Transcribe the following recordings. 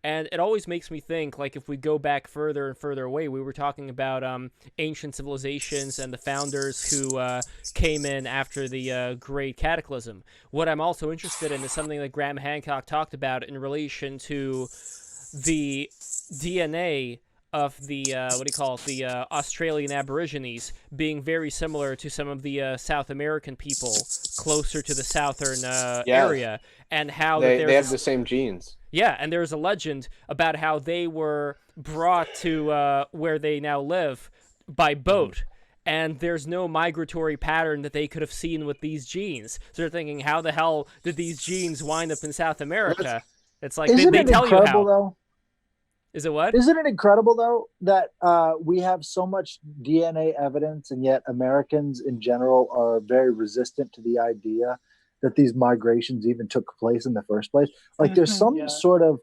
And it always makes me think, like, if we go back further and further away, we were talking about ancient civilizations and the founders who came in after the Great Cataclysm. What I'm also interested in is something that Graham Hancock talked about in relation to the DNA of the what do you call it, the Australian Aborigines being very similar to some of the South American people closer to the southern Yes, area, and how that they there's have the this, same genes. yeah, and there's a legend about how they were brought to where they now live by Mhm. boat. And there's no migratory pattern that they could have seen with these genes. So they're thinking, how the hell did these genes wind up in South Well, that's America? It's like Isn't they it tell you incredible how. though? Is it what? Isn't it incredible though that we have so much DNA evidence, and yet Americans in general are very resistant to the idea that these migrations even took place in the first place? Like, there's some Yeah. sort of,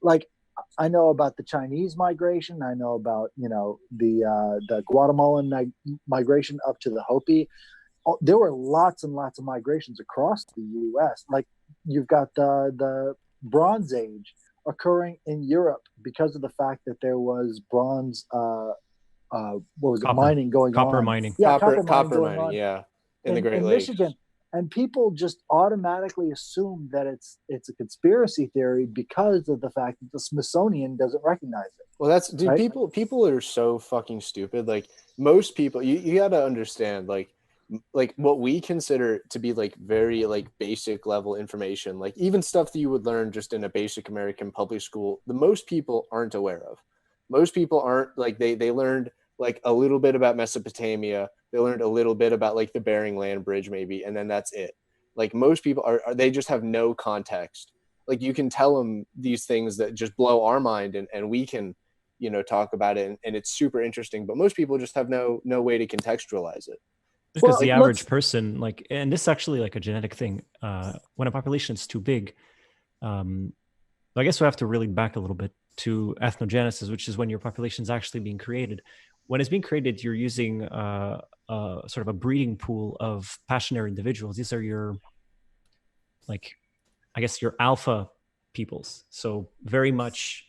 like, I know about the Chinese migration. I know about, the Guatemalan migration up to the Hopi. There were lots and lots of migrations across the U.S. Like, you've got the Bronze Age occurring in Europe because of the fact that there was bronze, what was it, Copper. mining going Copper on. mining. Yeah, copper going mining, on yeah, in the Great in Lakes. Michigan, and people just automatically assume that it's a conspiracy theory because of the fact that the Smithsonian doesn't recognize it. Well, that's dude. Right? People are so fucking stupid. Like most people, you got to understand, like what we consider to be like very like basic level information, like even stuff that you would learn just in a basic American public school. The most people aren't aware of. Most people aren't like they learned like a little bit about Mesopotamia. They learned a little bit about like the Bering Land Bridge maybe, and then that's it. Like most people are they just have no context. Like you can tell them these things that just blow our mind, and we can talk about it, and it's super interesting, but most people just have no way to contextualize it. Because Well, the let's- average person, like, and this is actually like a genetic thing. When a population is too big, I guess we have to really back a little bit to ethnogenesis, which is when your population is actually being created. When it's being created, you're using sort of a breeding pool of passionary individuals. These are your, like, I guess your alpha peoples. So very much,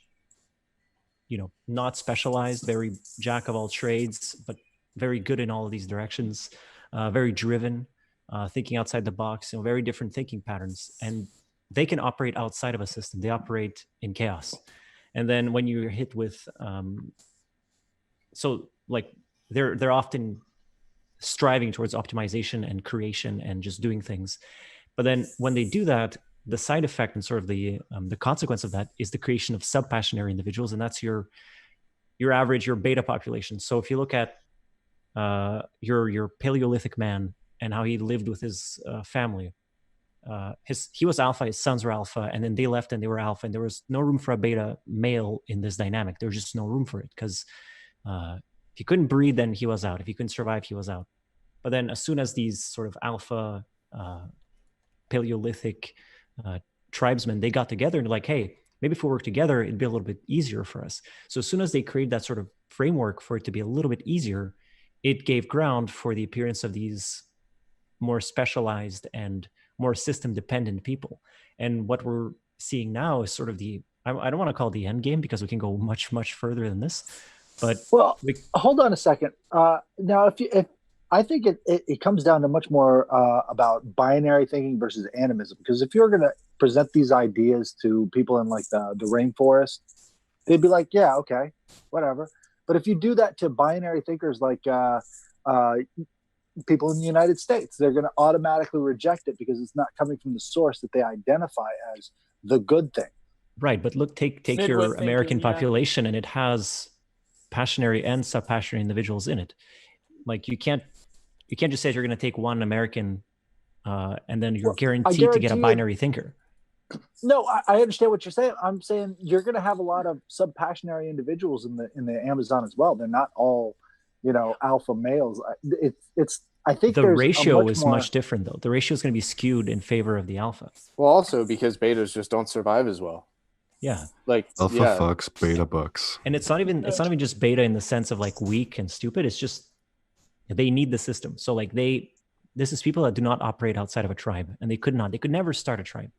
not specialized, very jack of all trades, but very good in all of these directions, very driven, thinking outside the box, very different thinking patterns. And they can operate outside of a system. They operate in chaos. And then when you're hit with, so like they're often striving towards optimization and creation and just doing things. But then when they do that, the side effect and sort of the consequence of that is the creation of subpassionary individuals, and that's your average, your beta population. So if you look at your Paleolithic man and how he lived with his family, he was alpha, his sons were alpha, and then they left and they were alpha, and there was no room for a beta male in this dynamic. There was just no room for it because if he couldn't breed, then he was out. If he couldn't survive, he was out. But then as soon as these sort of alpha Paleolithic tribesmen, they got together and like, hey, maybe if we work together, it'd be a little bit easier for us. So as soon as they created that sort of framework for it to be a little bit easier, it gave ground for the appearance of these more specialized and more system dependent people. And what we're seeing now is sort of I don't want to call it the end game because we can go much, much further than this. But hold on a second. Now, if I think it comes down to much more about binary thinking versus animism. Because if you're going to present these ideas to people in like the rainforest, they'd be like, yeah, okay, whatever. But if you do that to binary thinkers like people in the United States, they're going to automatically reject it because it's not coming from the source that they identify as the good thing. Right, but look, take your American population, and it has passionary and subpassionary individuals in it. Like you can't just say you're going to take one American and then you're guaranteed to get a binary thinker. No, I understand what you're saying. I'm saying you're going to have a lot of subpassionary individuals in the Amazon as well. They're not all, alpha males. I think the ratio is much different though. The ratio is going to be skewed in favor of the alpha. Well, also because betas just don't survive as well. Yeah, like alpha fucks, beta bucks, and it's not even just beta in the sense of like weak and stupid. It's just they need the system. So like this is people that do not operate outside of a tribe, and they could never start a tribe.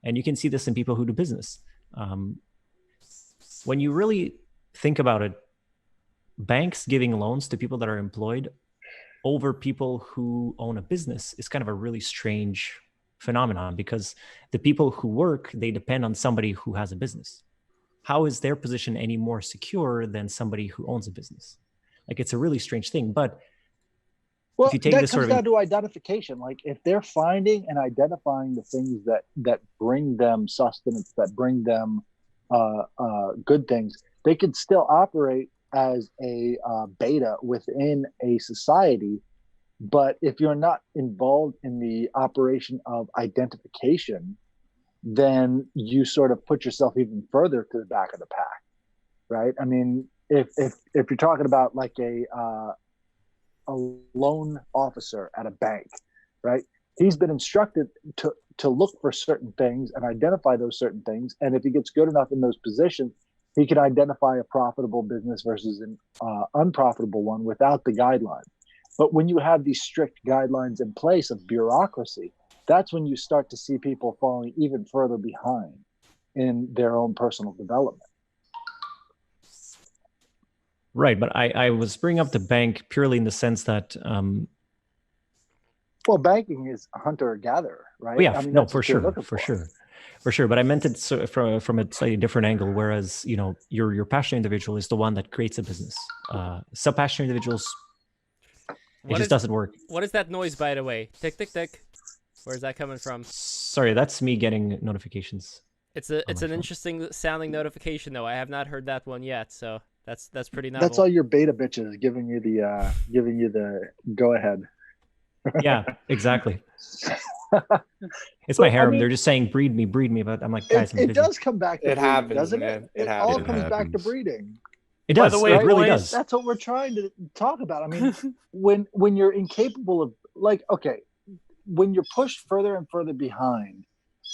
And you can see this in people who do business. when you really think about it, banks giving loans to people that are employed over people who own a business is kind of a really strange phenomenon, because the people who work, they depend on somebody who has a business. How is their position any more secure than somebody who owns a business? Like, it's a really strange thing. But Well, if you take that this comes sort of down to identification. Like if they're finding and identifying the things that bring them sustenance, that bring them good things, they could still operate as a beta within a society. But if you're not involved in the operation of identification, then you sort of put yourself even further to the back of the pack, right? I mean, if you're talking about like a loan officer at a bank, right? He's been instructed to look for certain things and identify those certain things, and if he gets good enough in those positions, he can identify a profitable business versus an unprofitable one without the guidelines. But when you have these strict guidelines in place of bureaucracy, that's when you start to see people falling even further behind in their own personal development. Right, but I was bringing up the bank purely in the sense that well, banking is hunter-gatherer, right? yeah, I mean, no, that's for what you're sure, looking for sure. But I meant it from a slightly different angle. Whereas, you know, your passionate individual is the one that creates a business. Sub-passionate individuals, it just doesn't work. What is that noise, by the way? Tick, tick, tick. Where's that coming from? Sorry, that's me getting notifications. It's an interesting sounding notification, though. I have not heard that one yet, so that's pretty novel. That's all your beta bitches giving you the go ahead. Yeah, exactly. It's my harem. I mean, they're just saying breed me, but I'm like, guys, I'm busy. It does come back to It breeding, happens, doesn't man. it? It all happens. comes back to breeding. It does. By the way, it really boys, does. That's what we're trying to talk about. I mean, when you're incapable of, like, okay, when you're pushed further and further behind,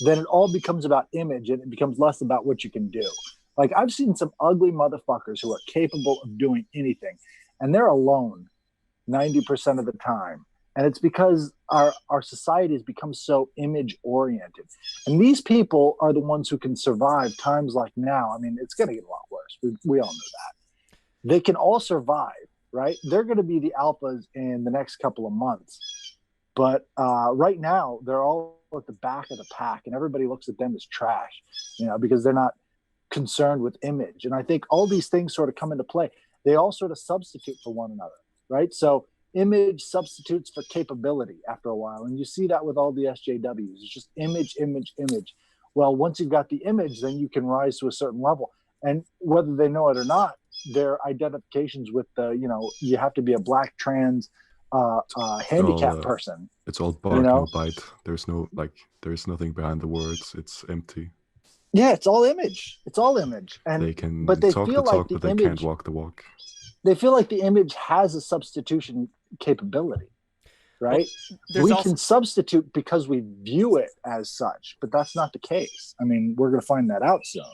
then it all becomes about image and it becomes less about what you can do. Like, I've seen some ugly motherfuckers who are capable of doing anything, and they're alone 90% of the time. And it's because our society has become so image oriented. And these people are the ones who can survive times like now. I mean, it's going to get a lot worse. We all know that. They can all survive, right? They're going to be the alphas in the next couple of months. But right now, they're all at the back of the pack, and everybody looks at them as trash, you know, because they're not concerned with image. And I think all these things sort of come into play. They all sort of substitute for one another, right? So image substitutes for capability after a while. And you see that with all the SJWs. It's just image, image, image. Well, once you've got the image, then you can rise to a certain level. And whether they know it or not, their identifications with the, you know, you have to be a black trans handicapped person. It's all bark, no bite. There's nothing behind the words. It's empty. Yeah, it's all image. It's all image. And they can but they talk feel the like talk, the but they image, can't walk the walk. They feel like the image has a substitution capability, right? Well, we can substitute because we view it as such, but that's not the case. I mean, we're going to find that out soon.